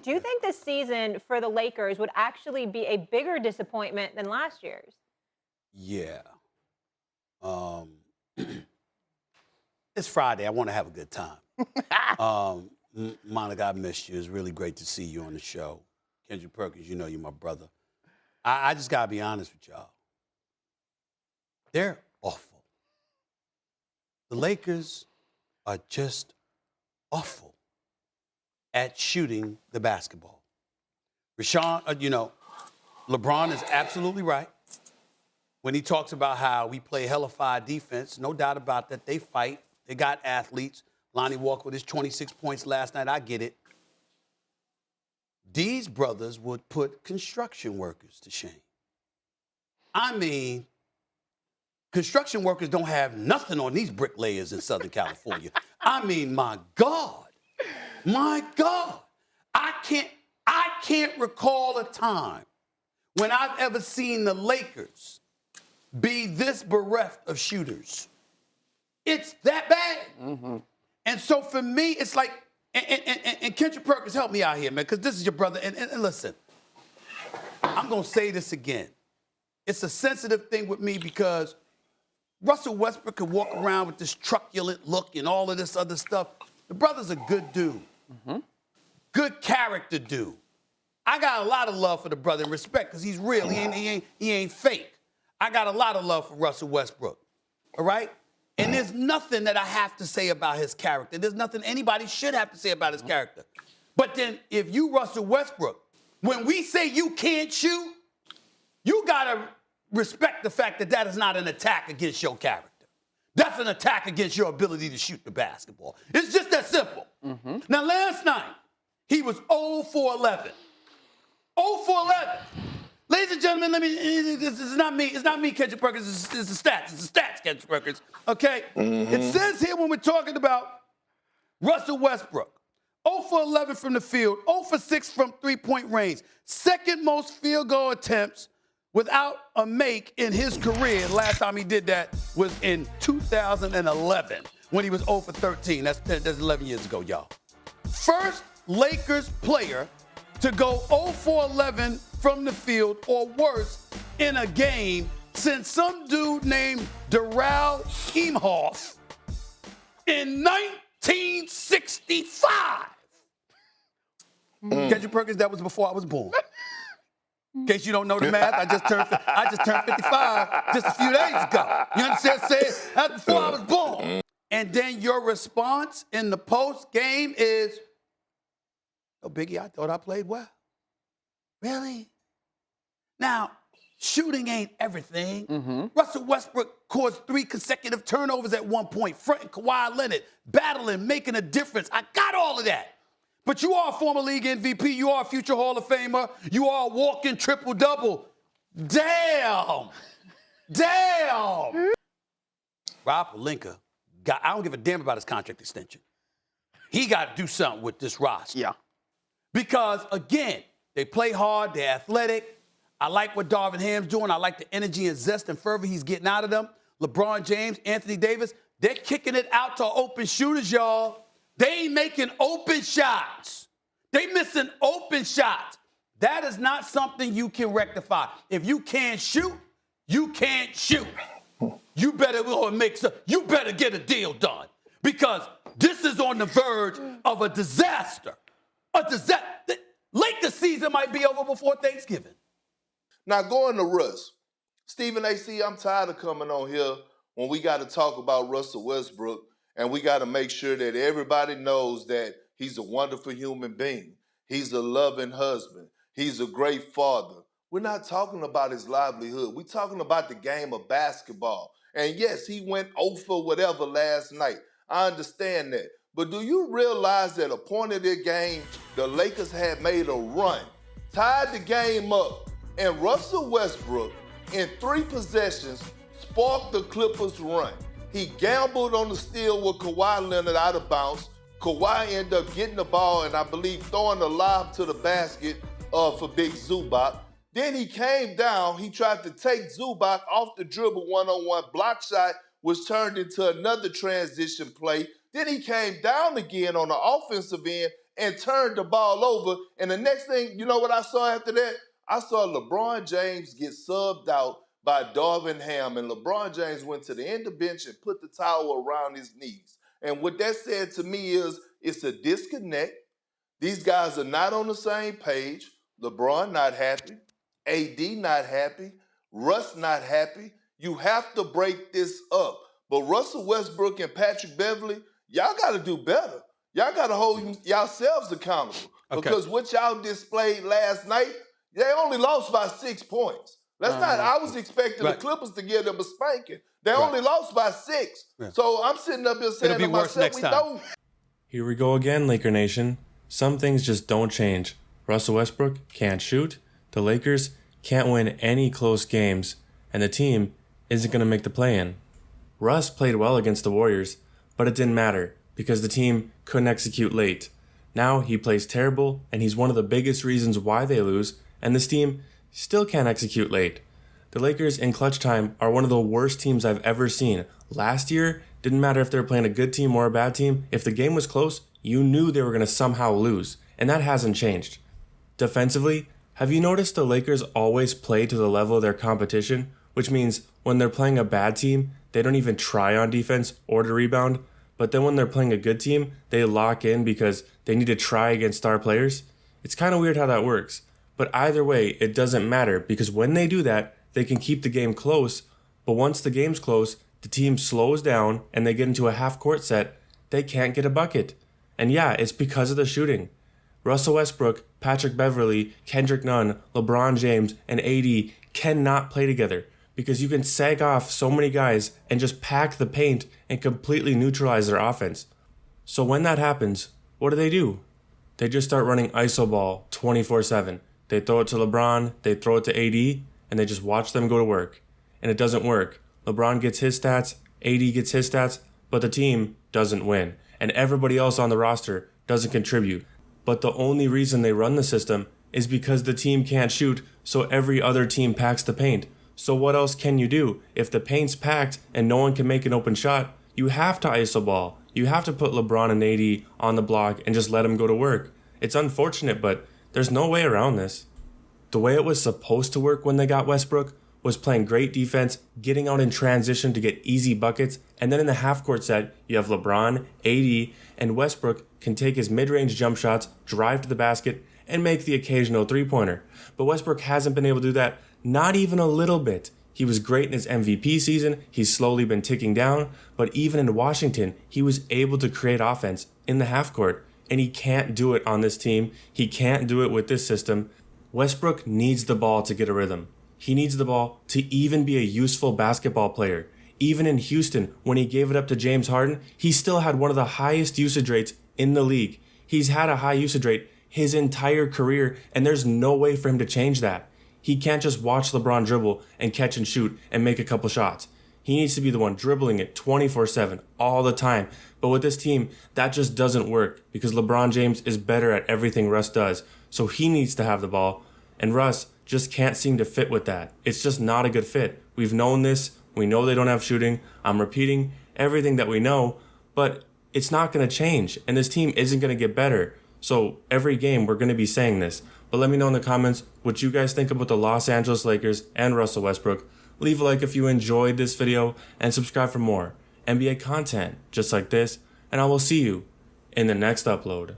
Do you think this season for the Lakers would actually be a bigger disappointment than last year's? Yeah. Um, it's Friday. I want to have a good time. Monica, I missed you. It's really great to see you on the show. Kendrick Perkins, you know you're my brother. I just got to be honest with y'all. They're awful. The Lakers are just awful at shooting the basketball. LeBron is absolutely right when he talks about how we play hellified defense. No doubt about that. They fight. They got athletes. Lonnie Walker with his 26 points last night. I get it. These brothers would put construction workers to shame. I mean, construction workers don't have nothing on these bricklayers in Southern California. I mean, my God. I can't recall a time when I've ever seen the Lakers be this bereft of shooters. It's that bad. Mm-hmm. And so for me, it's like, and Kendrick Perkins, help me out here, man, because this is your brother. And listen, I'm going to say this again. It's a sensitive thing with me because Russell Westbrook can walk around with this truculent look and all of this other stuff. The brother's a good dude. Mm-hmm. Good character dude. I got a lot of love for the brother and respect because he's real. He ain't fake. I got a lot of love for Russell Westbrook. All right? And there's nothing that I have to say about his character. There's nothing anybody should have to say about his character. But then if you Russell Westbrook, when we say you can't shoot, you got to respect the fact that that is not an attack against your character. That's an attack against your ability to shoot the basketball. It's just that simple. Mm-hmm. Now, last night, he was 0 for 11. 0 for 11. Ladies and gentlemen, this is not me. It's not me, Kendrick Perkins. It's the stats. It's the stats, Kendrick Perkins. Okay? Mm-hmm. It says here when we're talking about Russell Westbrook, 0 for 11 from the field, 0 for 6 from three-point range, second most field goal attempts without a make in his career. Last time he did that was in 2011 when he was 0 for 13. That's 11 years ago, y'all. First Lakers player to go 0 for 11 from the field or worse in a game since some dude named Darrell Imhoff in 1965. Kendrick Perkins, that was before I was born. In case you don't know the math, I just turned 55 just a few days ago. You understand? That's before I was born. And then your response in the post game is, "Oh, Biggie, I thought I played well." Really? Now, shooting ain't everything. Mm-hmm. Russell Westbrook caused 3 consecutive turnovers at one point, fronting Kawhi Leonard, battling, making a difference. I got all of that. But you are a former league MVP. You are a future Hall of Famer. You are a walking triple-double. Damn. Rob Pelinka, I don't give a damn about his contract extension. He got to do something with this roster. Yeah. Because, again, they play hard. They're athletic. I like what Darvin Ham's doing. I like the energy and zest and fervor he's getting out of them. LeBron James, Anthony Davis, they're kicking it out to open shooters, y'all. They ain't making open shots. They missing open shots. That is not something you can rectify. If you can't shoot, you can't shoot. You better go and you better get a deal done because this is on the verge of a disaster. Lakers season might be over before Thanksgiving. Now, going to Russ. Stephen A.C., I'm tired of coming on here when we got to talk about Russell Westbrook, and we got to make sure that everybody knows that he's a wonderful human being. He's a loving husband. He's a great father. We're not talking about his livelihood. We're talking about the game of basketball. And yes, he went 0 for whatever last night. I understand that. But do you realize that at a point of their game, the Lakers had made a run, tied the game up, and Russell Westbrook, in 3 possessions, sparked the Clippers' run. He gambled on the steal with Kawhi Leonard out of bounds. Kawhi ended up getting the ball and I believe throwing the lob to the basket for Big Zubac. Then he came down. He tried to take Zubac off the dribble one-on-one block shot, which turned into another transition play. Then he came down again on the offensive end and turned the ball over. And the next thing, you know what I saw after that? I saw LeBron James get subbed out by Darvin Ham, and LeBron James went to the end of the bench and put the towel around his knees. And what that said to me is it's a disconnect. These guys are not on the same page. LeBron not happy. AD not happy. Russ not happy. You have to break this up. But Russell Westbrook and Patrick Beverley, y'all got to do better. Y'all got to hold yourselves accountable. Okay. Because what y'all displayed last night, they only lost by 6 points. I was expecting the Clippers to give them a spanking. They only lost by 6. Yeah. So I'm sitting up here saying to myself, we don't. Here we go again, Laker Nation. Some things just don't change. Russell Westbrook can't shoot. The Lakers can't win any close games. And the team isn't going to make the play-in. Russ played well against the Warriors, but it didn't matter because the team couldn't execute late. Now he plays terrible, and he's one of the biggest reasons why they lose, and this team still can't execute late. The Lakers in clutch time are one of the worst teams I've ever seen. Last year, didn't matter if they were playing a good team or a bad team. If the game was close, you knew they were going to somehow lose, and that hasn't changed. Defensively, have you noticed the Lakers always play to the level of their competition? Which means when they're playing a bad team, they don't even try on defense or to rebound. But then when they're playing a good team, they lock in because they need to try against star players. It's kind of weird how that works. But either way, it doesn't matter because when they do that, they can keep the game close. But once the game's close, the team slows down and they get into a half-court set, they can't get a bucket. And yeah, it's because of the shooting. Russell Westbrook, Patrick Beverley, Kendrick Nunn, LeBron James, and AD cannot play together because you can sag off so many guys and just pack the paint and completely neutralize their offense. So when that happens, what do? They just start running iso ball 24/7. They throw it to LeBron, they throw it to AD, and they just watch them go to work. And it doesn't work. LeBron gets his stats, AD gets his stats, but the team doesn't win. And everybody else on the roster doesn't contribute. But the only reason they run the system is because the team can't shoot, so every other team packs the paint. So what else can you do? If the paint's packed and no one can make an open shot, you have to iso ball. You have to put LeBron and AD on the block and just let them go to work. It's unfortunate, but there's no way around this. The way it was supposed to work when they got Westbrook was playing great defense, getting out in transition to get easy buckets, and then in the half-court set, you have LeBron, AD, and Westbrook can take his mid-range jump shots, drive to the basket, and make the occasional three-pointer. But Westbrook hasn't been able to do that, not even a little bit. He was great in his MVP season, he's slowly been ticking down, but even in Washington, he was able to create offense in the half-court, and he can't do it on this team, he can't do it with this system. Westbrook needs the ball to get a rhythm. He needs the ball to even be a useful basketball player. Even in Houston, when he gave it up to James Harden, he still had one of the highest usage rates in the league. He's had a high usage rate his entire career, and there's no way for him to change that. He can't just watch LeBron dribble and catch and shoot and make a couple shots. He needs to be the one dribbling it 24/7 all the time. But with this team, that just doesn't work because LeBron James is better at everything Russ does. So he needs to have the ball. And Russ just can't seem to fit with that. It's just not a good fit. We've known this. We know they don't have shooting. I'm repeating everything that we know, but it's not going to change. And this team isn't going to get better. So every game we're going to be saying this. But let me know in the comments what you guys think about the Los Angeles Lakers and Russell Westbrook. Leave a like if you enjoyed this video and subscribe for more NBA content just like this. And I will see you in the next upload.